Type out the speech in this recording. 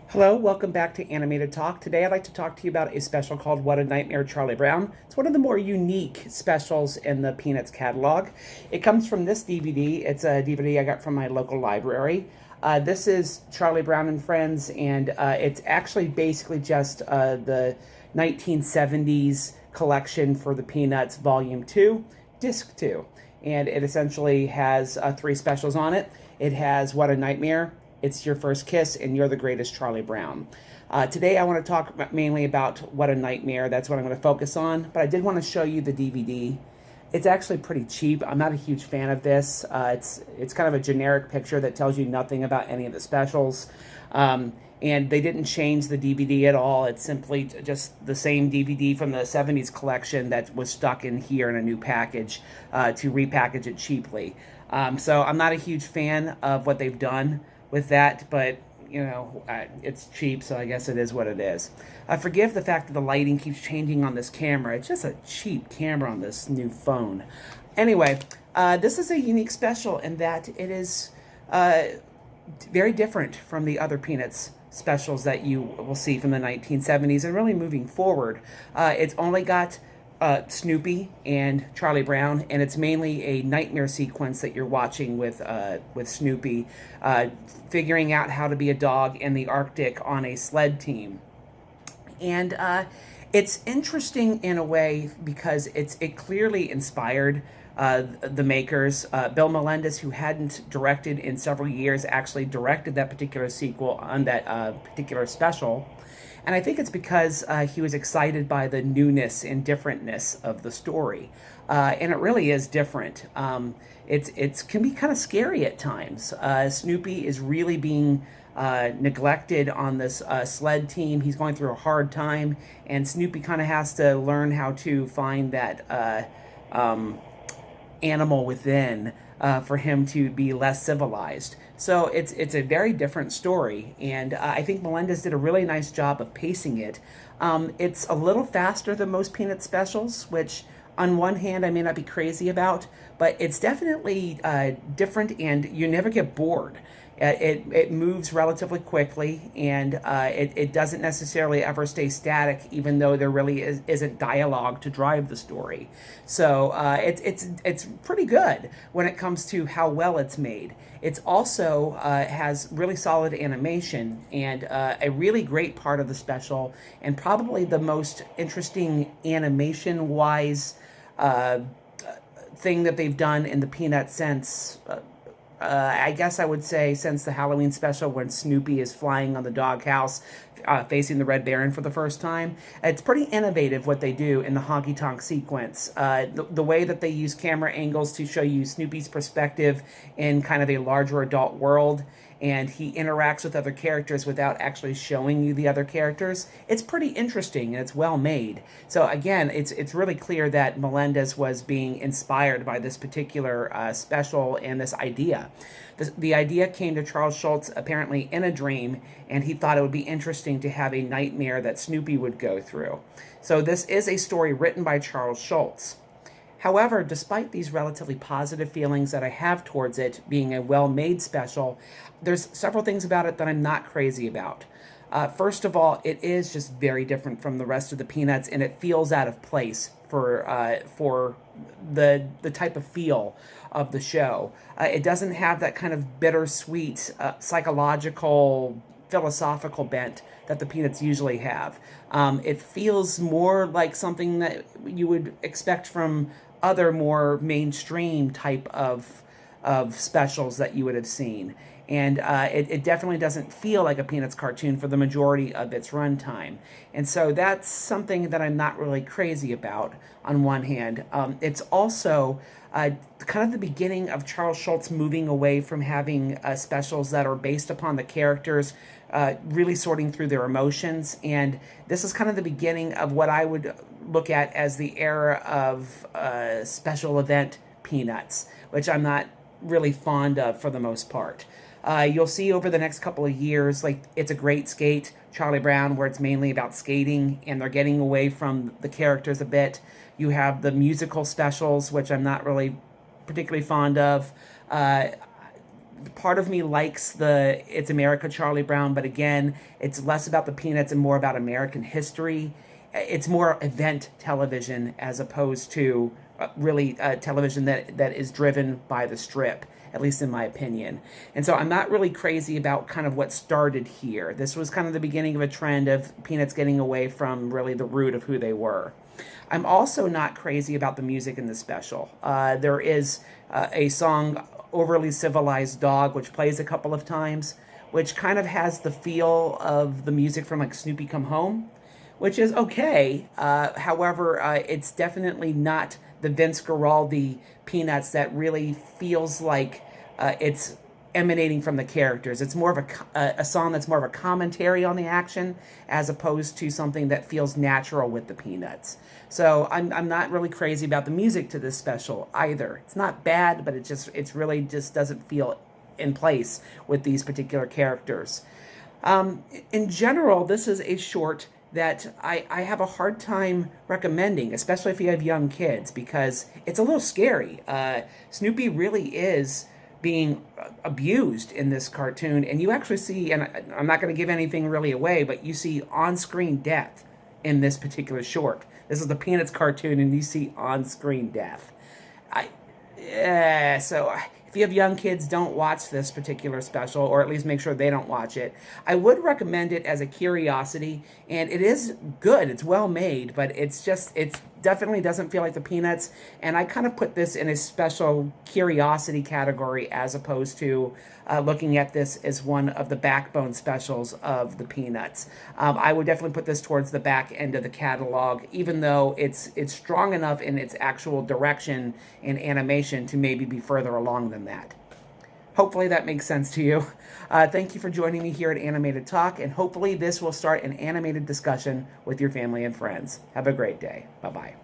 Hello, welcome back to Animated Talk. Today I'd like to talk to you about a special called What a Nightmare, Charlie Brown. It's one of the more unique specials in the Peanuts catalog. It comes from this DVD. It's a DVD I got from my local library. This is Charlie Brown and Friends, and it's actually basically just the 1970s collection for the Peanuts Volume 2, Disc 2. And it essentially has three specials on it. It has What a Nightmare, It's Your First Kiss, and You're the Greatest, Charlie Brown. Today I want to talk mainly about What a Nightmare. That's what I'm going to focus on. But I did want to show you the DVD. It's actually pretty cheap. I'm not a huge fan of this. It's kind of a generic picture that tells you nothing about any of the specials. And they didn't change the DVD at all. It's simply just the same DVD from the 70s collection that was stuck in here in a new package to repackage it cheaply. So I'm not a huge fan of what they've done with that, but it's cheap, so I guess it is what it is. Forgive the fact that the lighting keeps changing on this camera. It's just a cheap camera on this new phone. Anyway, this is a unique special in that it is very different from the other Peanuts specials that you will see from the 1970s and really moving forward. It's only got Snoopy and Charlie Brown, and it's mainly a nightmare sequence that you're watching with Snoopy figuring out how to be a dog in the Arctic on a sled team. And it's interesting in a way because it clearly inspired the makers. Bill Melendez, who hadn't directed in several years, actually directed that particular sequel on that particular special. And I think it's because he was excited by the newness and differentness of the story. And it really is different. It can be kind of scary at times. Snoopy is really being neglected on this sled team. He's going through a hard time, and Snoopy kind of has to learn how to find that animal within for him to be less civilized. So it's a very different story, and I think Melendez did a really nice job of pacing it. It's a little faster than most Peanut specials, which on one hand I may not be crazy about, but it's definitely different, and you never get bored. It moves relatively quickly, and it doesn't necessarily ever stay static, even though there really isn't dialogue to drive the story. So it's pretty good when it comes to how well it's made. It's also has really solid animation, and a really great part of the special, and probably the most interesting animation-wise thing that they've done in the Peanut sense. I guess I would say since the Halloween special when Snoopy is flying on the doghouse facing the Red Baron for the first time. It's pretty innovative what they do in the honky tonk sequence. The way that they use camera angles to show you Snoopy's perspective in kind of a larger adult world, and he interacts with other characters without actually showing you the other characters. It's pretty interesting, and it's well made. So again, it's really clear that Melendez was being inspired by this particular special and this idea. The idea came to Charles Schulz apparently in a dream, and he thought it would be interesting to have a nightmare that Snoopy would go through. So this is a story written by Charles Schulz. However, despite these relatively positive feelings that I have towards it being a well-made special, there's several things about it that I'm not crazy about. First of all, it is just very different from the rest of the Peanuts, and it feels out of place for the type of feel of the show. It doesn't have that kind of bittersweet, psychological, philosophical bent that the Peanuts usually have. It feels more like something that you would expect from other more mainstream type of specials that you would have seen. And it definitely doesn't feel like a Peanuts cartoon for the majority of its runtime. And so that's something that I'm not really crazy about on one hand. It's also kind of the beginning of Charles Schulz moving away from having specials that are based upon the characters really sorting through their emotions. And this is kind of the beginning of what I would look at as the era of special event Peanuts, which I'm not really fond of for the most part. You'll see over the next couple of years, like It's a Great Skate, Charlie Brown, where it's mainly about skating, and they're getting away from the characters a bit. You have the musical specials, which I'm not really particularly fond of. Part of me likes the It's America Charlie Brown, but again, it's less about the Peanuts and more about American history. It's more event television as opposed to really television that is driven by the strip, at least in my opinion. And so I'm not really crazy about kind of what started here. This was kind of the beginning of a trend of Peanuts getting away from really the root of who they were. I'm also not crazy about the music in the special. There is a song, Overly Civilized Dog, which plays a couple of times, which kind of has the feel of the music from like Snoopy Come Home, which is okay. However, it's definitely not the Vince Guaraldi Peanuts that really feels like it's emanating from the characters. It's more of a song that's more of a commentary on the action as opposed to something that feels natural with the Peanuts. So I'm not really crazy about the music to this special either. It's not bad, but it's really just doesn't feel in place with these particular characters. In general, this is a short that I have a hard time recommending, especially if you have young kids, because it's a little scary. Snoopy really is being abused in this cartoon, and you actually see, and I'm not going to give anything really away, but you see on-screen death in this particular short. This is the Peanuts cartoon, and you see on-screen death. So if you have young kids, don't watch this particular special, or at least make sure they don't watch it. I would recommend it as a curiosity, and it is good. It's well made, but it definitely doesn't feel like the Peanuts, and I kind of put this in a special curiosity category as opposed to looking at this as one of the backbone specials of the Peanuts. I would definitely put this towards the back end of the catalog, even though it's strong enough in its actual direction and animation to maybe be further along than that. Hopefully that makes sense to you. Thank you for joining me here at Animated Talk, and hopefully this will start an animated discussion with your family and friends. Have a great day. Bye-bye.